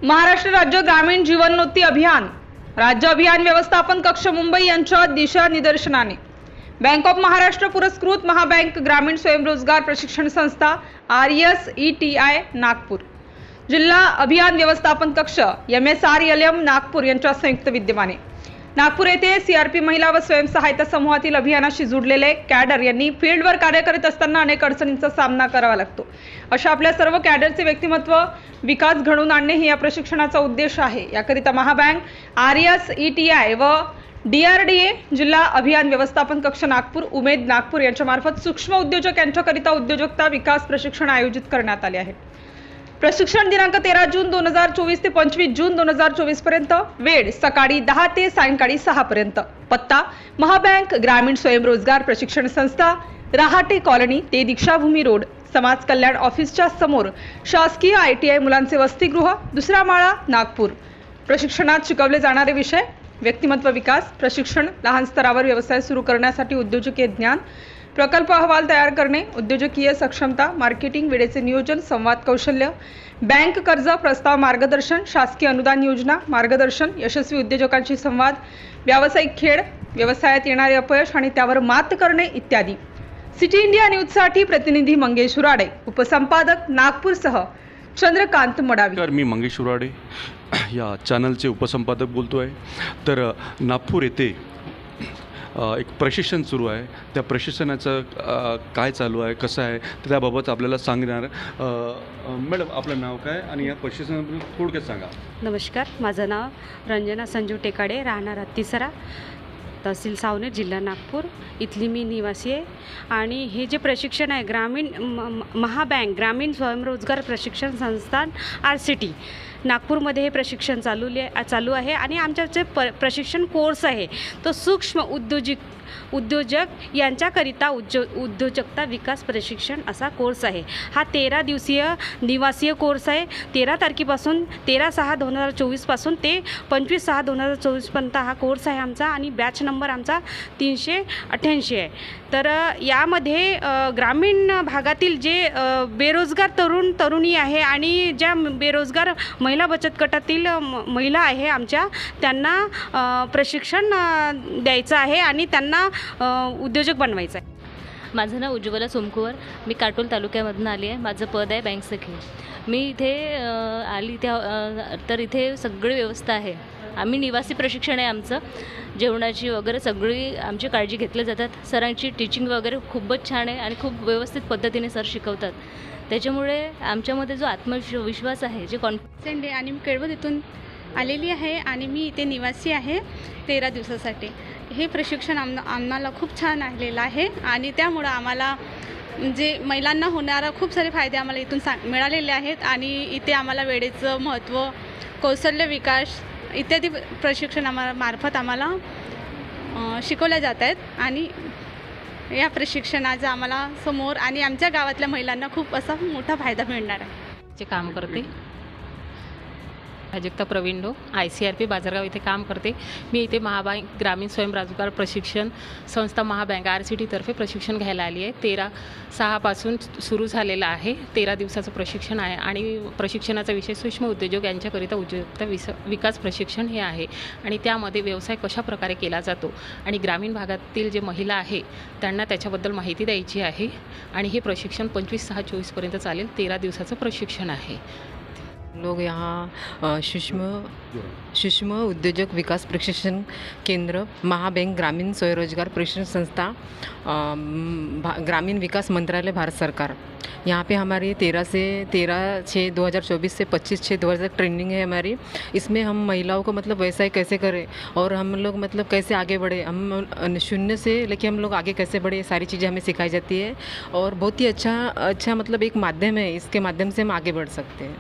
महाराष्ट्र राज्य ग्रामीण जीवनोन्नती अभियान राज्य अभियान व्यवस्थापन कक्ष मुंबई यांच्या दिशा निदर्शनाने बँक ऑफ महाराष्ट्र पुरस्कृत महाबँक ग्रामीण स्वयंरोजगार प्रशिक्षण संस्था RSETI नागपूर जिल्हा अभियान व्यवस्थापन कक्ष MSRLM नागपूर यांच्या संयुक्त विद्यमाने नागपूर येथे CRP महिला व स्वयंसहायता समूहातील अभियानाशी जुडलेले कॅडर यांनी फील्डवर कार्य करत असताना अनेक अडचणींचा सामना करावा लागतो। अशा आपल्या सर्व कॅडरचे व्यक्तिमत्व विकास घडवून आणणे हे या प्रशिक्षणाचा उद्देश आहे। याकरिता महाबँक RSETI व DRDA जिल्हा अभियान व्यवस्थापन कक्ष नागपूर उमेद नागपूर यांच्या मार्फत सूक्ष्म उद्योजक यांच्याकरिता उद्योजकता विकास प्रशिक्षण आयोजित करण्यात आले आहे। प्रशिक्षण दिनांक 13 जून 2024 ते 25 जून 2024 पर्यंत। वेळ सकाळी 10 ते सायंकाळी 6 पर्यंत। पत्ता महाबँक ग्रामीण स्वयंरोजगार प्रशिक्षण संस्था रहाटे कॉलनी ते दीक्षाभूमी रोड समाज कल्याण ऑफिसच्या समोर शासकीय ITI मुलांचे वसतिगृह दुसरा माळा नागपूर। प्रशिक्षणात शिकवले जाणारे विषय व्यक्तिमत्व विकास प्रशिक्षण लहान स्तरावर व्यवसाय सुरू करण्यासाठी उद्योजकीय ज्ञान प्रकल्प अहवाल तयार करणे उद्योजकीय सक्षमता मार्केटिंग वेळेचे नियोजन संवाद कौशल्य बँक कर्ज प्रस्ताव मार्गदर्शन शासकीय अनुदान योजना मार्गदर्शन यशस्वी उद्योजकांशी संवाद व्यावसायिक खेळ व्यवसायात येणारे अपयश आणि त्यावर मात करणे इत्यादी। सिटी इंडिया न्यूजसाठी प्रतिनिधी मंगेश उराडे उपसंपादक नागपूरसह चंद्रकांत मडावी। मी मंगेश उराडे या चॅनलचे उपसंपादक बोलतोय। तर नागपूर येथे एक प्रशिक्षण सुरू आहे। त्या प्रशिक्षणाचं काय चालू आहे कसं आहे त्याबाबत आपल्याला सांगणार मॅडम आपलं नाव काय आणि या प्रशिक्षणाबद्दल थोडक्यात सांगा। नमस्कार, माझं नाव रंजना संजू टेकाडे, राहणार हत्तीसरा, तहसील सावनेर, जिल्हा नागपूर, इथली मी निवासी आहे। आणि हे जे प्रशिक्षण आहे ग्रामीण महाबँक ग्रामीण स्वयंरोजगार प्रशिक्षण संस्थान RCT नागपूरमध्ये हे प्रशिक्षण चालू आहे। आणि आमच्या जे प्रशिक्षण कोर्स आहे तो सूक्ष्म उद्योजक यांच्याकरिता उद्योजकता विकास प्रशिक्षण असा कोर्स आहे। हा 13 दिवसीय निवासीय कोर्स आहे। 13 तारखेपासून 13/6/2024 पासून ते 25/6/2024 पर्यंत हा कोर्स आहे आमचा। आणि बॅच नंबर आमचा 388 आहे। तर यामध्ये ग्रामीण भागातील जे बेरोजगार तरुणी आहे आणि ज्या बेरोजगार महिला बचत गटातील महिला आहे आमच्या त्यांना प्रशिक्षण द्यायचं आहे आणि त्यांना उद्योजक बनवायचं आहे। माझं नाव उज्ज्वला सोमकुवर, मी काटोल तालुक्यामधून आली आहे। माझं पद आहे बँक सखी। मी इथे आली तर इथे सगळी व्यवस्था आहे। आम्ही निवासी प्रशिक्षण आहे आमचं, जेवणाची वगैरे सगळी आमची काळजी घेतली जातात। सरांची टीचिंग वगैरे खूपच छान आहे आणि खूप व्यवस्थित पद्धतीने सर शिकवतात। त्याच्यामुळे आमच्यामध्ये जो आत्मविश्वास आहे जे कॉन्फिडन्स आहे। आणि मी केळवद इथून आलेली आहे आणि मी इथे निवासी आहे 13 दिवसासाठी। हे प्रशिक्षण आम्हाला खूप छान आलेलं आहे आणि त्यामुळं आम्हाला म्हणजे महिलांना होणारा खूप सारे फायदे आम्हाला इथून मिळालेले आहेत। आणि इथे आम्हाला वेळेचं महत्त्व कौशल्य विकास इत्यादी प्रशिक्षण मार्फत आम्हाला शिकवल्या जात आहेत। आणि या प्रशिक्षणाचा आम्हाला समोर आणि आमच्या गावातल्या महिलांना खूप असा मोठा फायदा मिळणार आहे। जे काम करते प्राजक्ता प्रवीण डो, ICRP बाजारगाव इथे काम करते। मी इथे महाबँक ग्रामीण स्वयंरोजगार प्रशिक्षण संस्था महाबँक RCT तर्फे प्रशिक्षण घ्यायला आली आहे। 13/6 पासून सुरू झालेलं आहे। 13 दिवसाचं प्रशिक्षण आहे आणि प्रशिक्षणाचा विषय सूक्ष्म उद्योजक यांच्याकरिता उद्योजकता विकास प्रशिक्षण हे आहे। आणि त्यामध्ये व्यवसाय कशा प्रकारे केला जातो आणि ग्रामीण भागातील जे महिला आहे त्यांना त्याच्याबद्दल माहिती द्यायची आहे। आणि हे प्रशिक्षण 25/6/24 पर्यंत चालेल। 13 दिवसाचं प्रशिक्षण आहे। लोग यहाँ सूक्ष्म उद्योजक विकास प्रशिक्षण केंद्र महाबैंक ग्रामीण स्वयंरोजगार प्रशिक्षण संस्था ग्रामीण विकास मंत्रालय भारत सरकार, यहाँ पे हमारी 13/6/2024 से 25/6/2000 ट्रेनिंग है हमारी। इसमें हम महिलाओं को मतलब व्यवसाय कैसे करें और हम लोग मतलब कैसे आगे बढ़े, हम शून्य से लेके हम लोग आगे कैसे बढ़े, सारी चीज़ें हमें सिखाई जाती है। और बहुत ही अच्छा मतलब एक माध्यम है, इसके माध्यम से हम आगे बढ़ सकते हैं।